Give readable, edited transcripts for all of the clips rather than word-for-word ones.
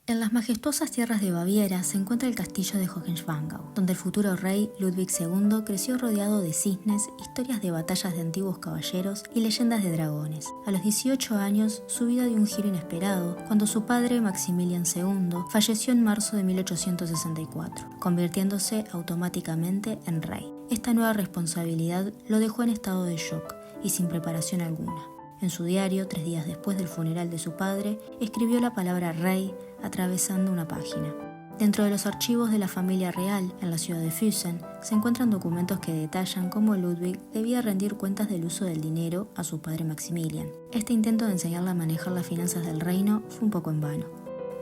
En las majestuosas tierras de Baviera se encuentra el castillo de Hohenschwangau, donde el futuro rey Ludwig II creció rodeado de cisnes, historias de batallas de antiguos caballeros y leyendas de dragones. A los 18 años, su vida dio un giro inesperado cuando su padre, Maximilian II, falleció en marzo de 1864, convirtiéndose automáticamente en rey. Esta nueva responsabilidad lo dejó en estado de shock y sin preparación alguna. En su diario, 3 días después del funeral de su padre, escribió la palabra rey atravesando una página. Dentro de los archivos de la familia real, en la ciudad de Füssen, se encuentran documentos que detallan cómo Ludwig debía rendir cuentas del uso del dinero a su padre Maximilian. Este intento de enseñarle a manejar las finanzas del reino fue un poco en vano.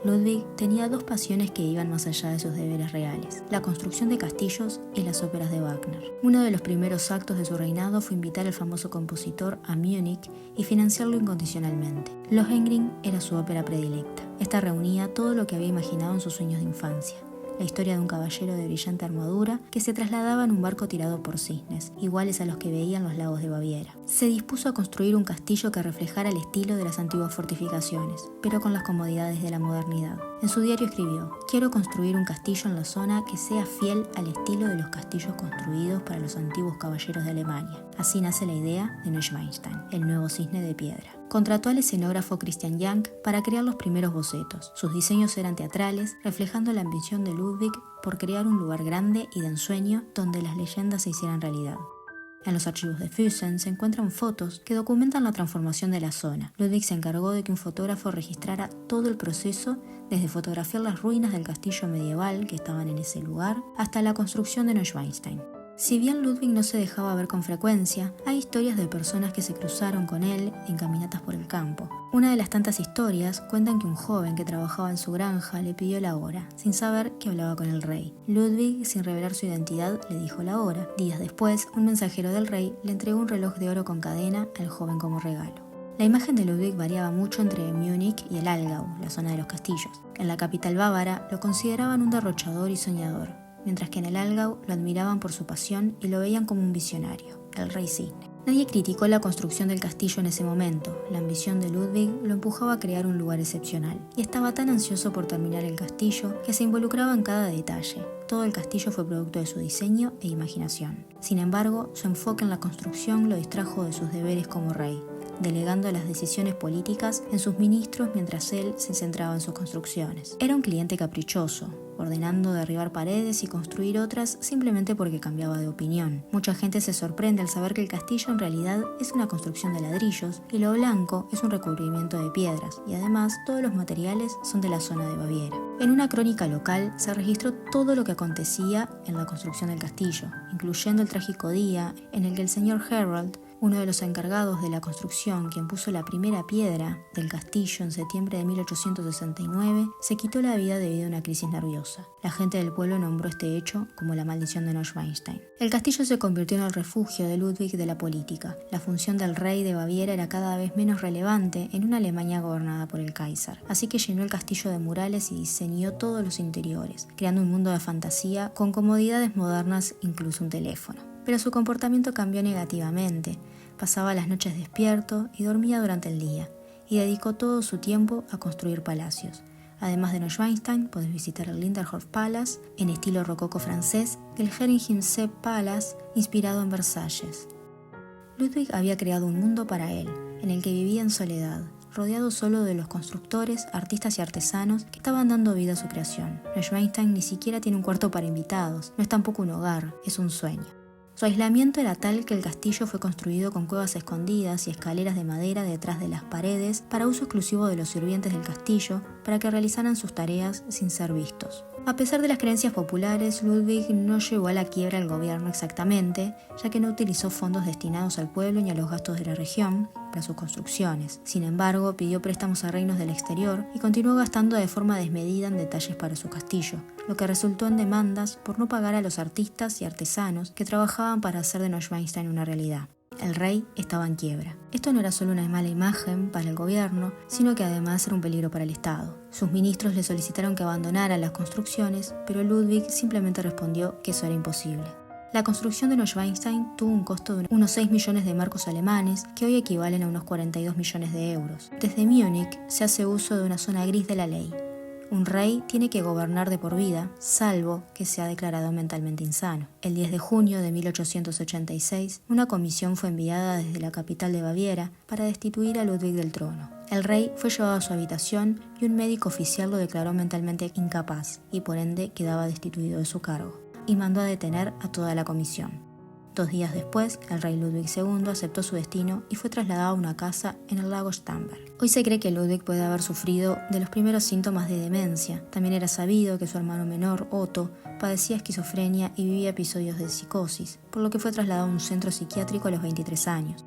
Ludwig tenía 2 pasiones que iban más allá de sus deberes reales: la construcción de castillos y las óperas de Wagner. Uno de los primeros actos de su reinado fue invitar al famoso compositor a Múnich y financiarlo incondicionalmente. Lohengrin era su ópera predilecta. Esta reunía todo lo que había imaginado en sus sueños de infancia: la historia de un caballero de brillante armadura que se trasladaba en un barco tirado por cisnes, iguales a los que veía en los lagos de Baviera. Se dispuso a construir un castillo que reflejara el estilo de las antiguas fortificaciones, pero con las comodidades de la modernidad. En su diario escribió: «Quiero construir un castillo en la zona que sea fiel al estilo de los castillos construidos para los antiguos caballeros de Alemania». Así nace la idea de Neuschwanstein, el nuevo cisne de piedra. Contrató al escenógrafo Christian Jank para crear los primeros bocetos. Sus diseños eran teatrales, reflejando la ambición de Ludwig por crear un lugar grande y de ensueño donde las leyendas se hicieran realidad. En los archivos de Füssen se encuentran fotos que documentan la transformación de la zona. Ludwig se encargó de que un fotógrafo registrara todo el proceso, desde fotografiar las ruinas del castillo medieval que estaban en ese lugar hasta la construcción de Neuschwanstein. Si bien Ludwig no se dejaba ver con frecuencia, hay historias de personas que se cruzaron con él en caminatas por el campo. Una de las tantas historias cuentan que un joven que trabajaba en su granja le pidió la hora, sin saber que hablaba con el rey. Ludwig, sin revelar su identidad, le dijo la hora. Días después, un mensajero del rey le entregó un reloj de oro con cadena al joven como regalo. La imagen de Ludwig variaba mucho entre Múnich y el Allgäu, la zona de los castillos. En la capital bávara lo consideraban un derrochador y soñador, mientras que en el Allgäu lo admiraban por su pasión y lo veían como un visionario, el rey cisne. Nadie criticó la construcción del castillo en ese momento. La ambición de Ludwig lo empujaba a crear un lugar excepcional, y estaba tan ansioso por terminar el castillo que se involucraba en cada detalle. Todo el castillo fue producto de su diseño e imaginación. Sin embargo, su enfoque en la construcción lo distrajo de sus deberes como rey, delegando las decisiones políticas en sus ministros mientras él se centraba en sus construcciones. Era un cliente caprichoso, ordenando derribar paredes y construir otras simplemente porque cambiaba de opinión. Mucha gente se sorprende al saber que el castillo en realidad es una construcción de ladrillos y lo blanco es un recubrimiento de piedras, y además todos los materiales son de la zona de Baviera. En una crónica local se registró todo lo que acontecía en la construcción del castillo, incluyendo el trágico día en el que el señor Herold, uno de los encargados de la construcción, quien puso la primera piedra del castillo en septiembre de 1869, se quitó la vida debido a una crisis nerviosa. La gente del pueblo nombró este hecho como la maldición de Neuschwanstein. El castillo se convirtió en el refugio de Ludwig de la política. La función del rey de Baviera era cada vez menos relevante en una Alemania gobernada por el Kaiser. Así que llenó el castillo de murales y diseñó todos los interiores, creando un mundo de fantasía con comodidades modernas, incluso un teléfono. Pero su comportamiento cambió negativamente. Pasaba las noches despierto y dormía durante el día, y dedicó todo su tiempo a construir palacios. Además de Neuschwanstein, puedes visitar el Linderhof Palace, en estilo rococó francés, y el Herrenchiemsee Palace, inspirado en Versalles. Ludwig había creado un mundo para él, en el que vivía en soledad, rodeado solo de los constructores, artistas y artesanos que estaban dando vida a su creación. Neuschwanstein ni siquiera tiene un cuarto para invitados, no es tampoco un hogar, es un sueño. Su aislamiento era tal que el castillo fue construido con cuevas escondidas y escaleras de madera detrás de las paredes para uso exclusivo de los sirvientes del castillo para que realizaran sus tareas sin ser vistos. A pesar de las creencias populares, Ludwig no llevó a la quiebra al gobierno exactamente, ya que no utilizó fondos destinados al pueblo ni a los gastos de la región para sus construcciones. Sin embargo, pidió préstamos a reinos del exterior y continuó gastando de forma desmedida en detalles para su castillo, lo que resultó en demandas por no pagar a los artistas y artesanos que trabajaban para hacer de Neuschwanstein una realidad. El rey estaba en quiebra. Esto no era solo una mala imagen para el gobierno, sino que además era un peligro para el Estado. Sus ministros le solicitaron que abandonara las construcciones, pero Ludwig simplemente respondió que eso era imposible. La construcción de Neuschwanstein tuvo un costo de unos 6 millones de marcos alemanes, que hoy equivalen a unos 42 millones de euros. Desde Múnich se hace uso de una zona gris de la ley. Un rey tiene que gobernar de por vida, salvo que sea declarado mentalmente insano. El 10 de junio de 1886, una comisión fue enviada desde la capital de Baviera para destituir a Ludwig del trono. El rey fue llevado a su habitación y un médico oficial lo declaró mentalmente incapaz y por ende quedaba destituido de su cargo, y mandó a detener a toda la comisión. 2 días después, el rey Ludwig II aceptó su destino y fue trasladado a una casa en el lago Starnberg. Hoy se cree que Ludwig puede haber sufrido de los primeros síntomas de demencia. También era sabido que su hermano menor, Otto, padecía esquizofrenia y vivía episodios de psicosis, por lo que fue trasladado a un centro psiquiátrico a los 23 años.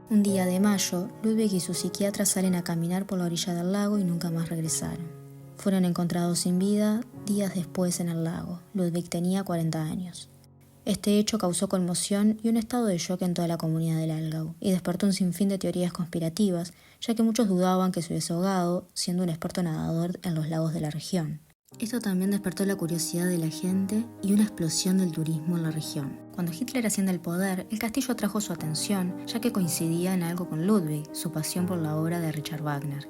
Un día de mayo, Ludwig y su psiquiatra salen a caminar por la orilla del lago y nunca más regresaron. Fueron encontrados sin vida días después en el lago. Ludwig tenía 40 años. Este hecho causó conmoción y un estado de shock en toda la comunidad del Allgäu y despertó un sinfín de teorías conspirativas, ya que muchos dudaban que se hubiese ahogado, siendo un experto nadador en los lagos de la región. Esto también despertó la curiosidad de la gente y una explosión del turismo en la región. Cuando Hitler asciende al poder, el castillo atrajo su atención, ya que coincidía en algo con Ludwig, su pasión por la obra de Richard Wagner.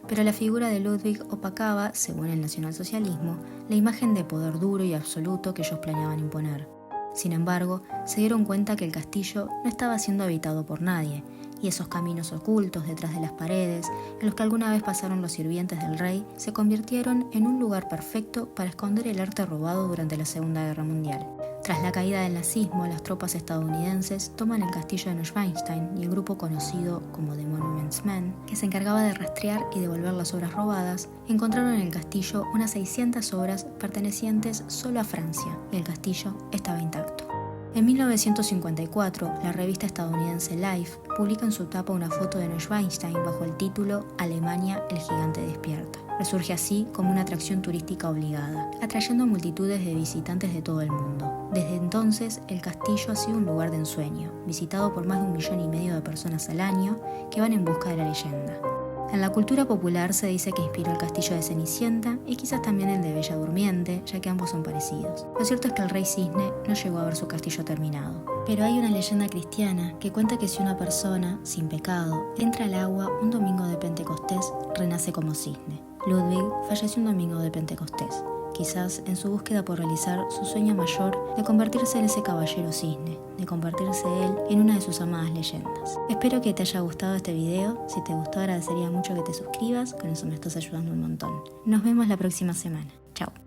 Pero la figura de Ludwig opacaba, según el nacionalsocialismo, la imagen de poder duro y absoluto que ellos planeaban imponer. Sin embargo, se dieron cuenta que el castillo no estaba siendo habitado por nadie, y esos caminos ocultos detrás de las paredes, en los que alguna vez pasaron los sirvientes del rey, se convirtieron en un lugar perfecto para esconder el arte robado durante la Segunda Guerra Mundial. Tras la caída del nazismo, las tropas estadounidenses toman el castillo de Neuschwanstein y el grupo conocido como The Monuments Men, que se encargaba de rastrear y devolver las obras robadas, encontraron en el castillo unas 600 obras pertenecientes solo a Francia, y el castillo estaba intacto. En 1954, la revista estadounidense Life publica en su tapa una foto de Neuschwanstein bajo el título Alemania, el gigante despierta. Resurge así como una atracción turística obligada, atrayendo a multitudes de visitantes de todo el mundo. Desde entonces, el castillo ha sido un lugar de ensueño, visitado por más de 1,5 millones de personas al año que van en busca de la leyenda. En la cultura popular se dice que inspiró el castillo de Cenicienta y quizás también el de Bella Durmiente, ya que ambos son parecidos. Lo cierto es que el rey Cisne no llegó a ver su castillo terminado. Pero hay una leyenda cristiana que cuenta que si una persona, sin pecado, entra al agua un domingo de Pentecostés, renace como cisne. Ludwig falleció un domingo de Pentecostés, quizás en su búsqueda por realizar su sueño mayor de convertirse en ese caballero cisne, de convertirse él en una de sus amadas leyendas. Espero que te haya gustado este video. Si te gustó, agradecería mucho que te suscribas, con eso me estás ayudando un montón. Nos vemos la próxima semana. Chao.